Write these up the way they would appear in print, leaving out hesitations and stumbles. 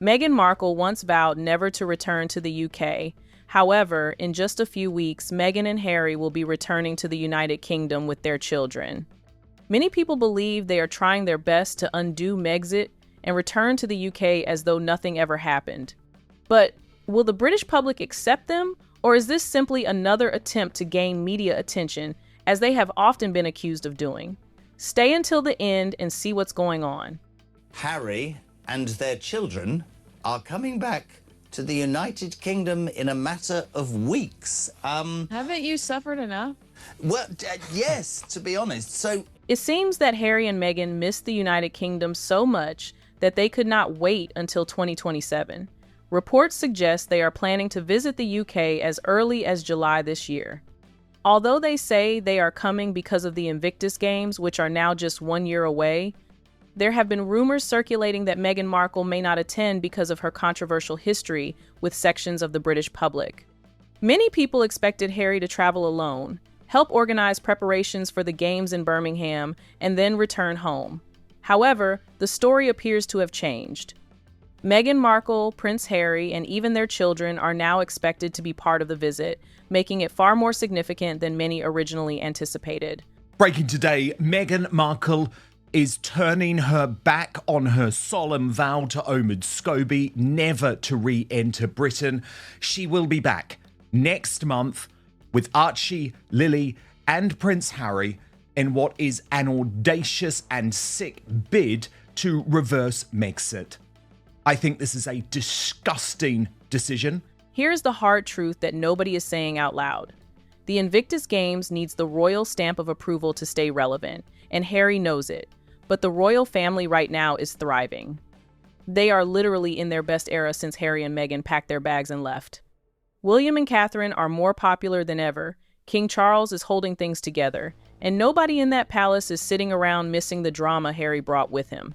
Meghan Markle once vowed never to return to the UK. However, in just a few weeks, Meghan and Harry will be returning to the United Kingdom with their children. Many people believe they are trying their best to undo Megxit and return to the UK as though nothing ever happened. But will the British public accept them, or is this simply another attempt to gain media attention, as they have often been accused of doing? Stay until the end and see what's going on. Harry and their children are coming back to the United Kingdom in a matter of weeks. Haven't you suffered enough? Well, yes, to be honest. So It seems that Harry and Meghan missed the United Kingdom so much that they could not wait until 2027. Reports suggest they are planning to visit the UK as early as July this year. Although they say they are coming because of the Invictus Games, which are now just 1 year away, there have been rumors circulating that Meghan Markle may not attend because of her controversial history with sections of the British public. Many people expected Harry to travel alone, help organize preparations for the games in Birmingham, and then return home. However, the story appears to have changed. Meghan Markle, Prince Harry, and even their children are now expected to be part of the visit, making it far more significant than many originally anticipated. Breaking today, Meghan Markle is turning her back on her solemn vow to Omid Scobie never to re-enter Britain. She will be back next month with Archie, Lily, and Prince Harry in what is an audacious and sick bid to reverse Megxit. I think this is a disgusting decision. Here's the hard truth that nobody is saying out loud. The Invictus Games needs the royal stamp of approval to stay relevant, and Harry knows it. But the royal family right now is thriving. They are literally in their best era since Harry and Meghan packed their bags and left. William and Catherine are more popular than ever. King Charles is holding things together, and nobody in that palace is sitting around missing the drama Harry brought with him.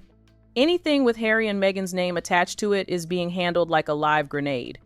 Anything with Harry and Meghan's name attached to it is being handled like a live grenade.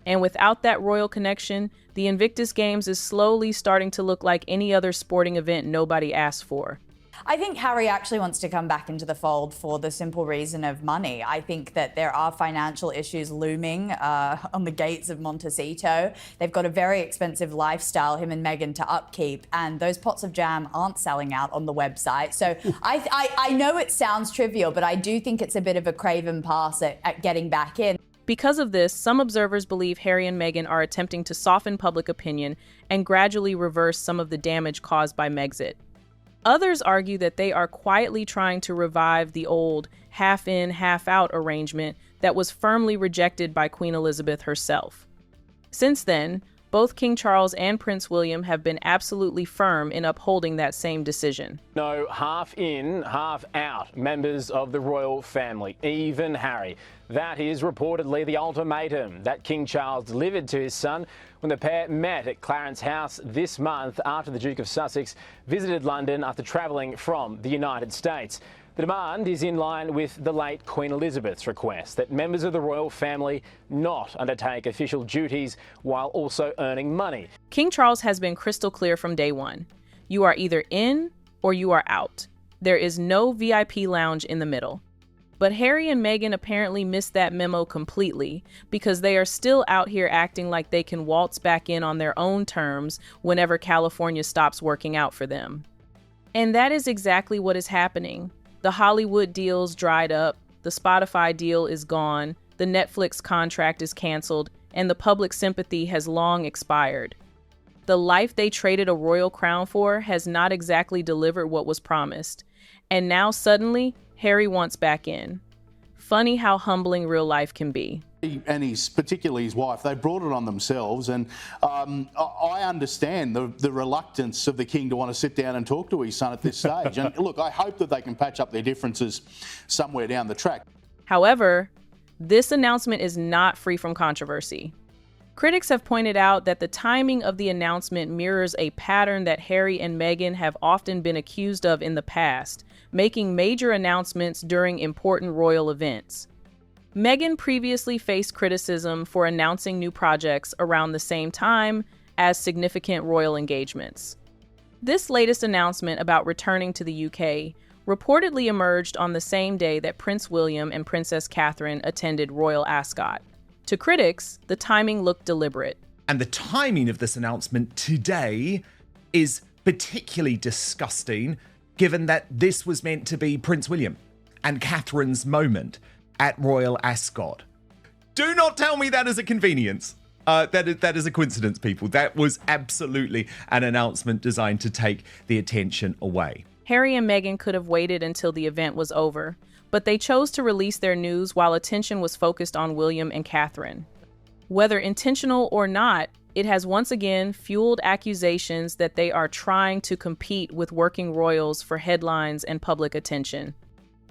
And without that royal connection, the Invictus Games is slowly starting to look like any other sporting event nobody asked for. I think Harry actually wants to come back into the fold for the simple reason of money. I think that there are financial issues looming on the gates of Montecito. They've got a very expensive lifestyle, him and Meghan, to upkeep, and those pots of jam aren't selling out on the website. So I know it sounds trivial, but I do think it's a bit of a craven pass at getting back in. Because of this, some observers believe Harry and Meghan are attempting to soften public opinion and gradually reverse some of the damage caused by Megxit. Others argue that they are quietly trying to revive the old half-in, half-out arrangement that was firmly rejected by Queen Elizabeth herself. Since then, both King Charles and Prince William have been absolutely firm in upholding that same decision. No half-in, half-out members of the royal family, even Harry. That is reportedly the ultimatum that King Charles delivered to his son when the pair met at Clarence House this month after the Duke of Sussex visited London after travelling from the United States. The demand is in line with the late Queen Elizabeth's request that members of the royal family not undertake official duties while also earning money. King Charles has been crystal clear from day one. You are either in or you are out. There is no VIP lounge in the middle. But Harry and Meghan apparently missed that memo completely because they are still out here acting like they can waltz back in on their own terms whenever California stops working out for them. And that is exactly what is happening. The Hollywood deal's dried up, the Spotify deal is gone, the Netflix contract is canceled, and the public sympathy has long expired. The life they traded a royal crown for has not exactly delivered what was promised. And now suddenly, Harry wants back in. Funny how humbling real life can be. And particularly his wife, they brought it on themselves, and I understand the reluctance of the king to want to sit down and talk to his son at this stage. And look, I hope that they can patch up their differences somewhere down the track. However, this announcement is not free from controversy. Critics have pointed out that the timing of the announcement mirrors a pattern that Harry and Meghan have often been accused of in the past, making major announcements during important royal events. Meghan previously faced criticism for announcing new projects around the same time as significant royal engagements. This latest announcement about returning to the UK reportedly emerged on the same day that Prince William and Princess Catherine attended Royal Ascot. To critics, the timing looked deliberate. And the timing of this announcement today is particularly disgusting, given that this was meant to be Prince William and Catherine's moment at Royal Ascot. Do not tell me that is a convenience. That is a coincidence, people. That was absolutely an announcement designed to take the attention away. Harry and Meghan could have waited until the event was over, but they chose to release their news while attention was focused on William and Catherine. Whether intentional or not, it has once again fueled accusations that they are trying to compete with working royals for headlines and public attention.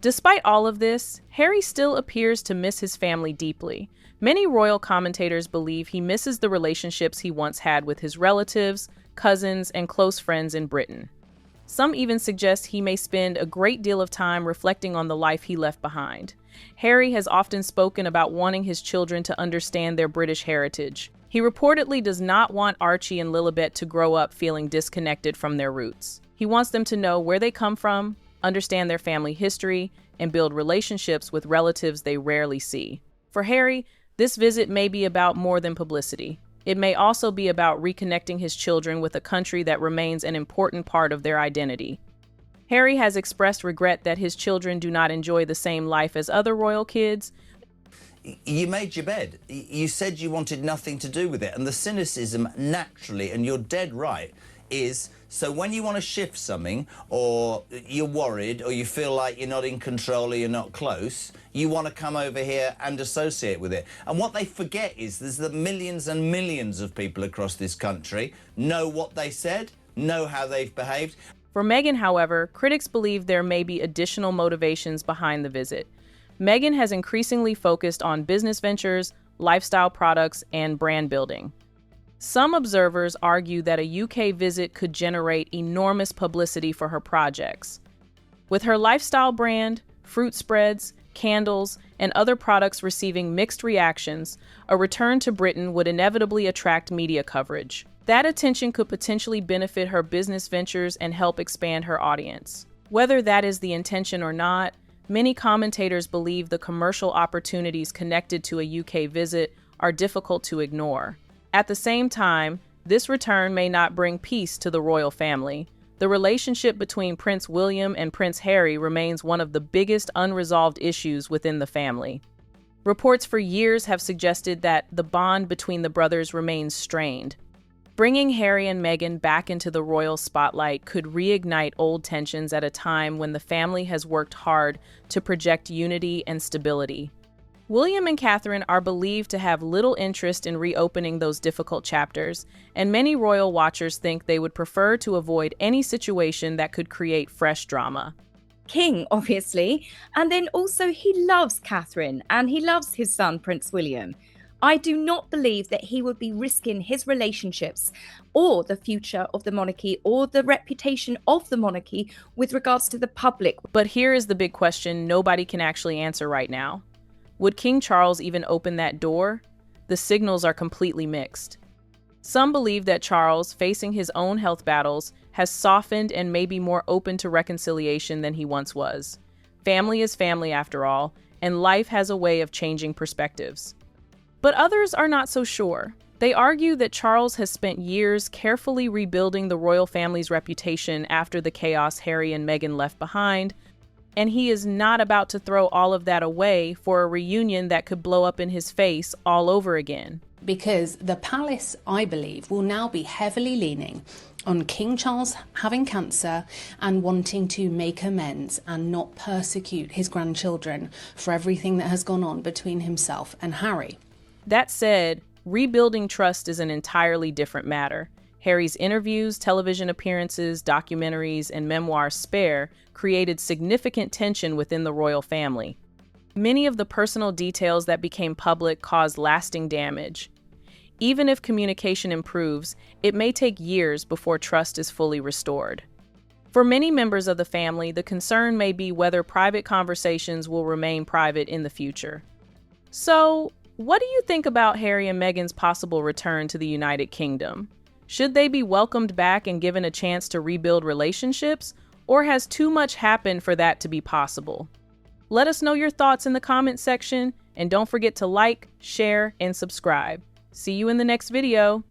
Despite all of this, Harry still appears to miss his family deeply. Many royal commentators believe he misses the relationships he once had with his relatives, cousins, and close friends in Britain. Some even suggest he may spend a great deal of time reflecting on the life he left behind. Harry has often spoken about wanting his children to understand their British heritage. He reportedly does not want Archie and Lilibet to grow up feeling disconnected from their roots. He wants them to know where they come from, understand their family history, and build relationships with relatives they rarely see. For Harry, this visit may be about more than publicity. It may also be about reconnecting his children with a country that remains an important part of their identity. Harry has expressed regret that his children do not enjoy the same life as other royal kids. You made your bed. You said you wanted nothing to do with it. And the cynicism naturally, and you're dead right, is so when you want to shift something, or you're worried, or you feel like you're not in control or you're not close, you want to come over here and associate with it. And what they forget is there's the millions and millions of people across this country know what they said, know how they've behaved. For Meghan, however, critics believe there may be additional motivations behind the visit. Meghan has increasingly focused on business ventures, lifestyle products, and brand building. Some observers argue that a UK visit could generate enormous publicity for her projects. With her lifestyle brand, fruit spreads, candles, and other products receiving mixed reactions, a return to Britain would inevitably attract media coverage. That attention could potentially benefit her business ventures and help expand her audience. Whether that is the intention or not, many commentators believe the commercial opportunities connected to a UK visit are difficult to ignore. At the same time, this return may not bring peace to the royal family. The relationship between Prince William and Prince Harry remains one of the biggest unresolved issues within the family. Reports for years have suggested that the bond between the brothers remains strained. Bringing Harry and Meghan back into the royal spotlight could reignite old tensions at a time when the family has worked hard to project unity and stability. William and Catherine are believed to have little interest in reopening those difficult chapters, and many royal watchers think they would prefer to avoid any situation that could create fresh drama. King, obviously, and then also he loves Catherine and he loves his son, Prince William. I do not believe that he would be risking his relationships or the future of the monarchy or the reputation of the monarchy with regards to the public. But here is the big question nobody can actually answer right now. Would King Charles even open that door? The signals are completely mixed. Some believe that Charles, facing his own health battles, has softened and may be more open to reconciliation than he once was. Family is family after all, and life has a way of changing perspectives. But others are not so sure. They argue that Charles has spent years carefully rebuilding the royal family's reputation after the chaos Harry and Meghan left behind, and he is not about to throw all of that away for a reunion that could blow up in his face all over again. Because the palace, I believe, will now be heavily leaning on King Charles having cancer and wanting to make amends and not persecute his grandchildren for everything that has gone on between himself and Harry. That said, rebuilding trust is an entirely different matter. Harry's interviews, television appearances, documentaries, and memoirs Spare created significant tension within the royal family. Many of the personal details that became public caused lasting damage. Even if communication improves, it may take years before trust is fully restored. For many members of the family, the concern may be whether private conversations will remain private in the future. So, what do you think about Harry and Meghan's possible return to the United Kingdom? Should they be welcomed back and given a chance to rebuild relationships, Or has too much happened for that to be possible? Let us know your thoughts in the comment section, and don't forget to like, share, and subscribe. See you in the next video.